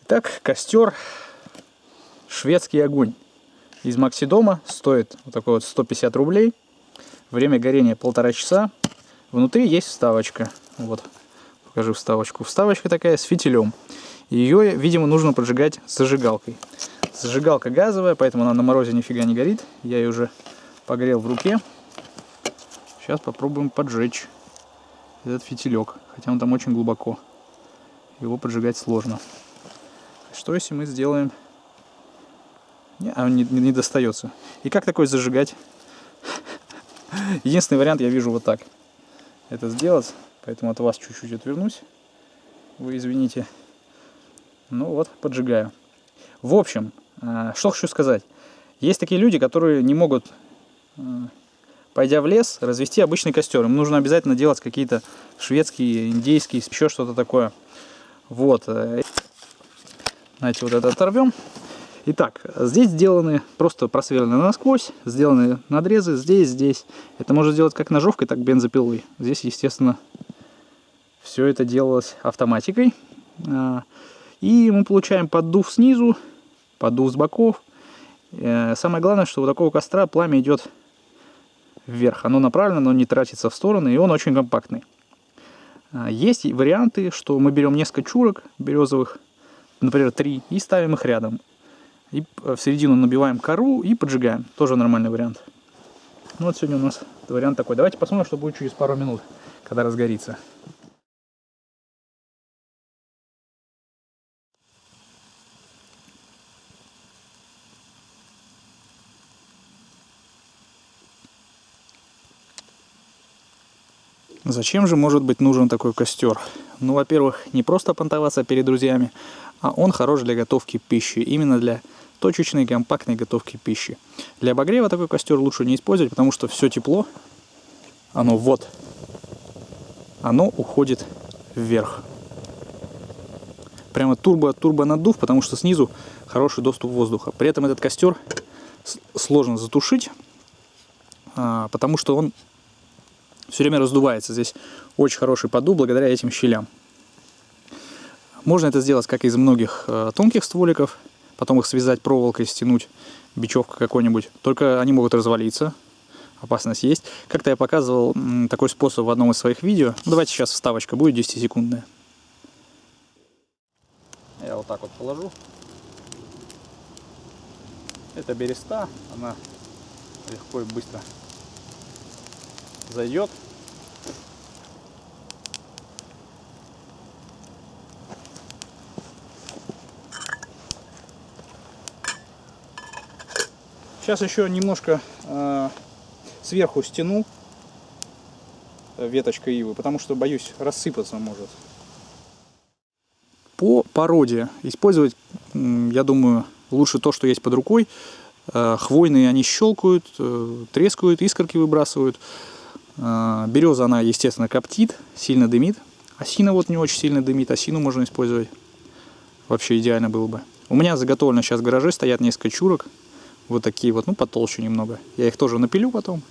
Итак, костер «Шведский огонь» из Максидома. Стоит вот такой вот 150 рублей. Время горения 1,5 часа. Внутри есть вставочка. Вот, покажу вставочку. Вставочка такая с фитилем. Ее, видимо, нужно поджигать зажигалкой. Зажигалка газовая, поэтому она на морозе нифига не горит. Я ее уже погрел в руке. Сейчас попробуем поджечь этот фитилек. Хотя он там очень глубоко. Его поджигать сложно. Что если мы сделаем... Он не достается. И как такое зажигать? Единственный вариант я вижу вот так. Это сделать. Поэтому от вас чуть-чуть отвернусь. Вы извините. Ну вот, поджигаю. В общем, что хочу сказать. Есть такие люди, которые не могут, пойдя в лес, развести обычный костер. Им нужно обязательно делать какие-то шведские, индейские, еще что-то такое. Вот. Знаете, вот это оторвем. Итак, здесь сделаны, просто просверлены насквозь, сделаны надрезы здесь. Это можно сделать как ножовкой, так бензопилой. Здесь, естественно, все это делалось автоматикой. И мы получаем поддув снизу, поддув с боков. Самое главное, что у такого костра пламя идет вверх. Оно направлено, оно не тратится в стороны, и он очень компактный. Есть варианты, что мы берем несколько чурок березовых, например, 3, и ставим их рядом. И в середину набиваем кору и поджигаем. Тоже нормальный вариант. Ну вот сегодня у нас вариант такой. Давайте посмотрим, что будет через пару минут, когда разгорится. Зачем же может быть нужен такой костер? Ну, во-первых, не просто понтоваться перед друзьями, а он хорош для готовки пищи. Именно для точечной, компактной готовки пищи. Для обогрева такой костер лучше не использовать, потому что все тепло, оно уходит вверх. Прямо турбо-наддув, потому что снизу хороший доступ воздуха. При этом этот костер сложно затушить, потому что он все время раздувается. Здесь очень хороший поддув благодаря этим щелям. Можно это сделать как из многих тонких стволиков, потом их связать проволокой, стянуть, бечевкой какой-нибудь. Только они могут развалиться, опасность есть. Как-то я показывал такой способ в одном из своих видео. Ну, давайте сейчас вставочка будет 10-секундная. Я вот так вот положу. Это береста, она легко и быстро зайдет. Сейчас еще немножко сверху стяну веточкой ивы, потому что, боюсь, рассыпаться может. По породе использовать, я думаю, лучше то, что есть под рукой. Хвойные они щелкают, трескают, искорки выбрасывают. Береза, она, естественно, коптит, сильно дымит. Осина вот не очень сильно дымит, осину можно использовать. Вообще идеально было бы. У меня заготовлено сейчас в гараже, стоят несколько чурок. Вот такие вот, ну потолще немного. Я их тоже напилю потом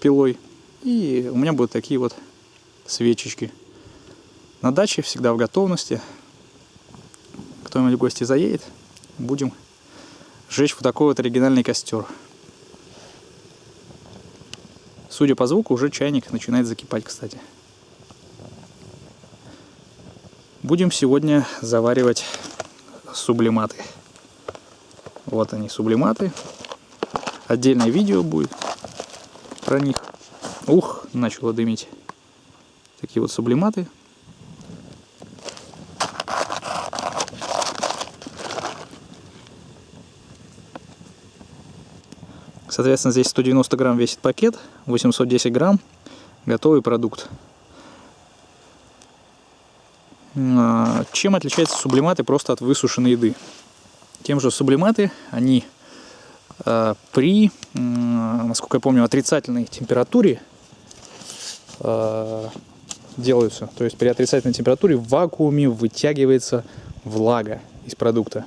пилой. И у меня будут такие вот свечечки. На даче всегда в готовности. Кто-нибудь в гости заедет, будем жечь вот такой вот оригинальный костер. Судя по звуку, уже чайник начинает закипать, кстати. Будем сегодня заваривать сублиматы. Вот они, сублиматы. Отдельное видео будет про них. Ух, начало дымить. Такие вот сублиматы. Соответственно, здесь 190 грамм весит пакет, 810 грамм готовый продукт. Чем отличаются сублиматы просто от высушенной еды? Тем же сублиматы, они при, насколько я помню, отрицательной температуре делаются. То есть при отрицательной температуре в вакууме вытягивается влага из продукта.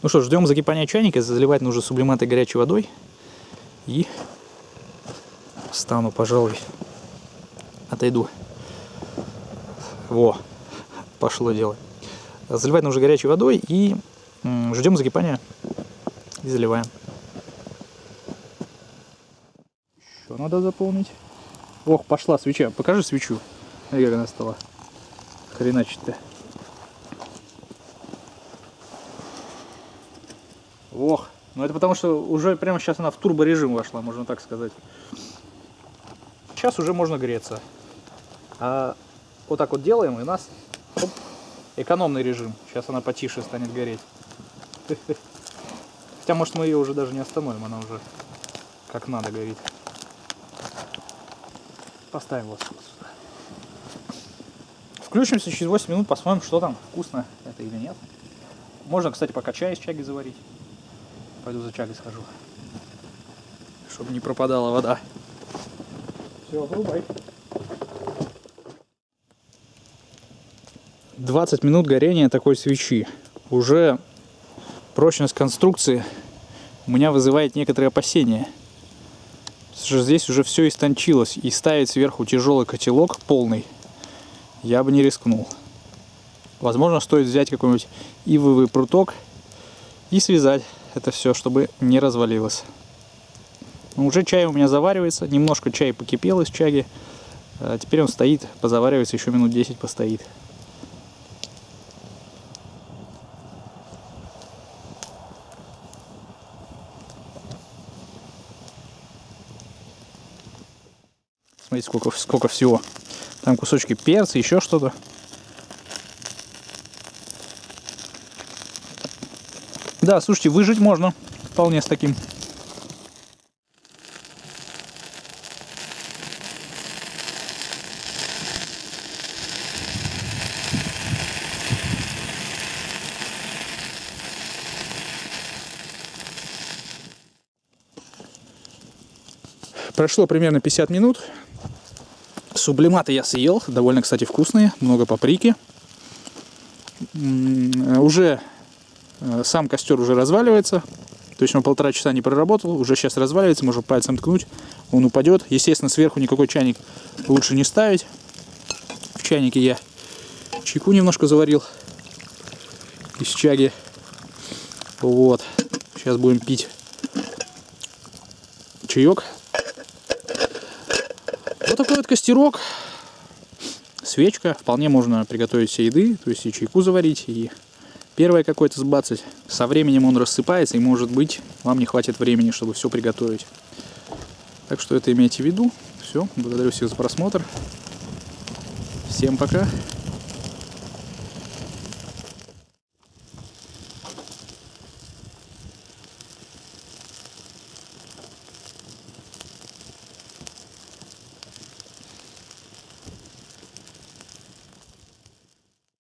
Ну что ж, ждем закипания чайника. Заливать нужно сублиматы горячей водой. И встану, пожалуй, отойду Во, пошло дело. Заливать нужно горячей водой и ждем закипания и заливаем. Еще надо заполнить. Ох, пошла свеча. Покажи свечу. Смотри, как она стала. Хреначить-то. Ох, ну это потому что уже прямо сейчас она в турборежим вошла, можно так сказать. Сейчас уже можно греться. А вот так вот делаем, и у нас оп, экономный режим. Сейчас она потише станет гореть. Хотя, может, мы ее уже даже не остановим, она уже как надо горит. Поставим вот сюда. Включимся через 8 минут, посмотрим, что там, вкусно это или нет. Можно, кстати, пока чай из чаги заварить. Пойду за чагой схожу, чтобы не пропадала вода. Все, врубай. 20 минут горения такой свечи. Уже прочность конструкции у меня вызывает некоторые опасения. Здесь уже все истончилось, и ставить сверху тяжелый котелок полный я бы не рискнул. Возможно, стоит взять какой-нибудь ивовый пруток и связать это все, чтобы не развалилось. Но уже чай у меня заваривается, немножко чай покипел из чаги. Теперь он стоит, позаваривается, еще минут 10 постоит. Смотрите, сколько всего. Там кусочки перца, еще что-то. Да, слушайте, выжить можно вполне с таким. Прошло примерно 50 минут. Сублиматы я съел, довольно, кстати, вкусные, много паприки. Уже сам костер уже разваливается, то есть он 1,5 часа не проработал, уже сейчас разваливается, можно пальцем ткнуть, он упадет. Естественно, сверху никакой чайник лучше не ставить. В чайнике я чайку немножко заварил из чаги. Вот, сейчас будем пить чаек. Вот такой вот костерок, свечка, вполне можно приготовить себе еды, то есть и чайку заварить, и первое какое-то сбацать. Со временем он рассыпается, и может быть вам не хватит времени, чтобы все приготовить. Так что это имейте в виду. Все, благодарю всех за просмотр. Всем пока.